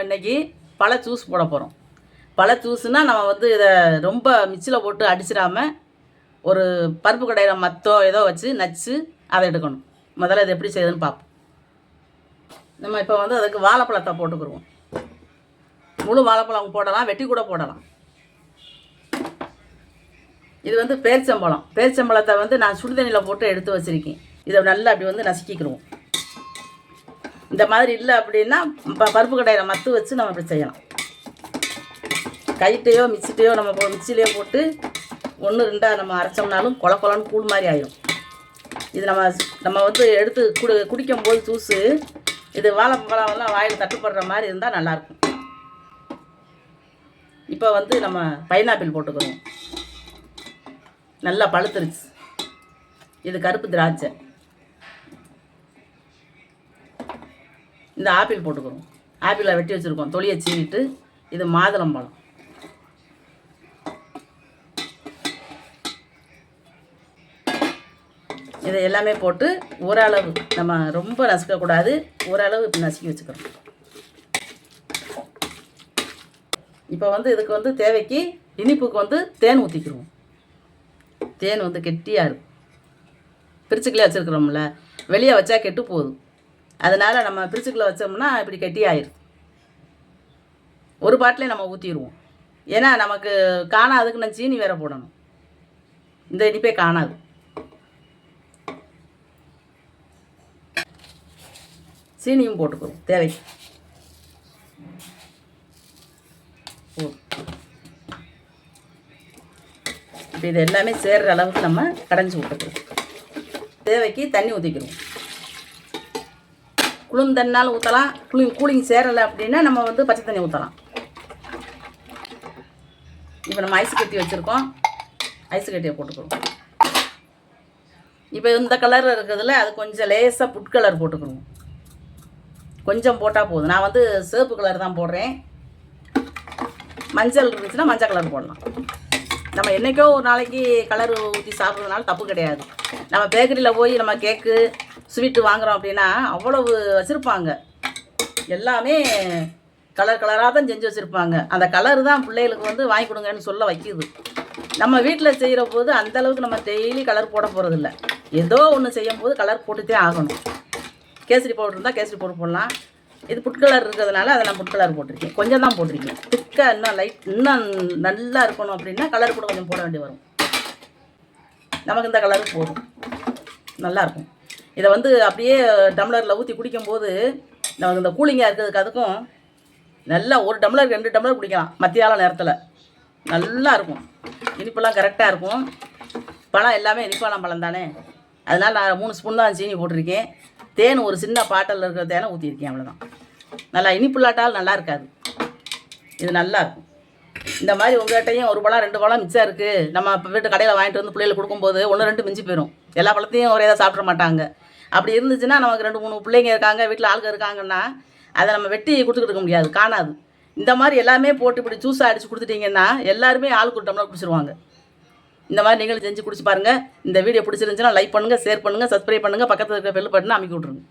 இன்றைக்கி பழ ஜூஸ் போட போகிறோம். பழ ஜூஸ்னால் நம்ம வந்து இதை ரொம்ப மிக்சியில் போட்டு அடிச்சிடாமல் ஒரு பருப்பு கடையில் மத்தோ ஏதோ வச்சு நச்சு அதை எடுக்கணும். முதல்ல இது எப்படி செய்யுதுன்னு பார்ப்போம். நம்ம இப்போ வந்து அதுக்கு வாழைப்பழத்தை போட்டுக்கிடுவோம். முழு வாழைப்பழம் போடலாம், வெட்டி கூட போடலாம். இது வந்து பேரிச்சம்பழத்தை வந்து நான் சுடுதண்ணியில் போட்டு எடுத்து வச்சுருக்கேன். இதை நல்லா அப்படி வந்து நசுக்கிக்கிடுவோம். இந்த மாதிரி இல்லை அப்படின்னா பருப்பு கடையில் மத்து வச்சு நம்ம இப்படி செய்யலாம். கைட்டையோ மிக்சிட்டையோ நம்ம மிக்சிலேயோ போட்டு 1-2 நம்ம அரைச்சோம்னாலும் கொலன்னு கூழ் மாதிரி ஆயிடும். இது நம்ம வந்து எடுத்து குடிக்கும்போது ஜூஸு இது வாழைப்பழம்லாம் வாயில் தட்டுப்படுற மாதிரி இருந்தால் நல்லாயிருக்கும். இப்போ வந்து நம்ம பைனாப்பிள் போட்டுக்கிறோம். நல்லா பழுத்துருச்சு. இது கருப்பு திராட்சை. இந்த ஆப்பிள் போட்டுக்கிறோம். ஆப்பிளை வெட்டி வச்சுருக்கோம், தொலியை சீவிட்டு. இது மாதுளம்பழம். இதை எல்லாமே போட்டு ஓரளவு நம்ம ரொம்ப நசுக்கக்கூடாது, ஓரளவு இப்படி நசுக்கி வச்சுக்கிறோம். இப்போ வந்து இதுக்கு வந்து தேவைக்கு இனிப்புக்கு வந்து தேன் ஊற்றிக்கிறோம். தேன் வந்து கெட்டியாக இருக்கும். பிரிச்சுக்கிலே வச்சுருக்குறோம்ல, வெளியே வச்சா கெட்டு போகுது. அதனால் நம்ம பிரிச்சுக்குள்ளே வச்சோம்னா இப்படி கெட்டி ஆயிடும். ஒரு பாட்டிலே நம்ம ஊற்றிடுவோம். ஏன்னா நமக்கு காணாதுக்கு நான் சீனி வேற போடணும். இந்த இனிப்பே காணாது. சீனியும் போட்டுக்கிறோம் தேவைக்கு. இப்போ இது எல்லாமே சேர்கிற அளவுக்கு நம்ம கடைஞ்சி விட்டுக்கிறோம். தேவைக்கு தண்ணி ஊற்றிக்கிறோம். குளிர்ந்தண்ணாலும் ஊற்றலாம். கூலிங் சேரலை அப்படின்னா நம்ம வந்து பச்சை தண்ணி ஊற்றலாம். இப்போ நம்ம ஐஸ் கட்டி வச்சுருக்கோம். ஐஸ் கட்டியை போட்டுக்கிறோம். இப்போ இந்த கலர் இருக்கிறதுல அது கொஞ்சம் லேசாக புட் கலர் போட்டுக்கிறோம். கொஞ்சம் போட்டால் போதும். நான் வந்து சிவப்பு கலர் தான் போடுறேன். மஞ்சள் இருந்துச்சுன்னா மஞ்சள் கலர் போடலாம். நம்ம என்றைக்கோ ஒரு நாளைக்கு கலர் ஊற்றி சாப்பிட்றதுனால தப்பு கிடையாது. நம்ம பேக்கரியில் போய் நம்ம கேக்கு ஸ்வீட்டு வாங்குகிறோம் அப்படின்னா அவ்வளவு வச்சுருப்பாங்க. எல்லாமே கலராக தான் செஞ்சு வச்சுருப்பாங்க. அந்த கலர் தான் பிள்ளைகளுக்கு வந்து வாங்கி கொடுங்கன்னு சொல்ல வைக்கிது. நம்ம வீட்டில் செய்கிற போது அந்தளவுக்கு நம்ம டெய்லி கலர் போட போகிறதில்ல. ஏதோ ஒன்று செய்யும் போது கலர் போட்டுகிட்டே ஆகணும். கேசரி பவுடர் இருந்தால் கேசரி பவுடர் போடலாம். இது புட் கலர் இருக்கிறதுனால அதை நான் புட் கலர் போட்டிருக்கேன். கொஞ்சம் தான் போட்டிருக்கேன். திக்காக இன்னும் நல்லா இருக்கணும் அப்படின்னா கலர் கூட கொஞ்சம் போட வேண்டி வரும். நமக்கு இந்த கலர் போதும், நல்லாயிருக்கும். இதை வந்து அப்படியே டம்ளரில் ஊற்றி குடிக்கும்போது நமக்கு இந்த கூலிங்காக இருக்கிறதுக்கு அதுக்கும் நல்லா 1 டம்ளர் 2 டம்ளர் குடிக்கலாம். மத்தியால நேரத்தில் நல்லா இருக்கும். இனிப்பெல்லாம் கரெக்டாக இருக்கும். பழம் எல்லாமே இனிப்பான பழம் தானே. அதனால் நான் 3 ஸ்பூன் தான் சீனி போட்டிருக்கேன். தேன் ஒரு சின்ன பாட்டில் இருக்கிற தேனை ஊற்றிருக்கேன், அவ்வளோதான். நல்லா இனிப்புள்ளாட்டால் நல்லா இருக்காது. இது நல்லாயிருக்கும். இந்த மாதிரி உங்கள்கிட்டையும் 1 பழம் 2 பழம் மிச்சம் இருக்குது, நம்ம இப்போ வீட்டு கடையில் வாங்கிட்டு வந்து பிள்ளைகளுக்கு கொடுக்கும்போது 1-2 மிஞ்சி போயிடும். எல்லா பழத்தையும் ஒரே இதாக சாப்பிட மாட்டாங்க. அப்படி இருந்துச்சுன்னா நமக்கு 2-3 பிள்ளைங்க இருக்காங்க, வீட்டில் ஆளுங்க இருக்காங்கன்னா அதை நம்ம வெட்டி கொடுத்துக்கிட்டு இருக்க முடியாது, காணாது. இந்த மாதிரி எல்லாமே போட்டு இப்படி ஜூஸாக அடித்து கொடுத்துட்டிங்கன்னா எல்லாருமே ஆளுக்கு 1 டம்ளர் குடிச்சிருவாங்க. இந்த மாதிரி நீங்களும் செஞ்சு குடிச்சு பாருங்கள். இந்த வீடியோ பிடிச்சிருந்துச்சுன்னா லைக் பண்ணுங்கள், ஷேர் பண்ணுங்கள், சப்ஸ்கிரைப் பண்ணுங்கள், பக்கத்தில் இருக்கிற பெல் பட்டனை அமைக்கி விட்ருங்க.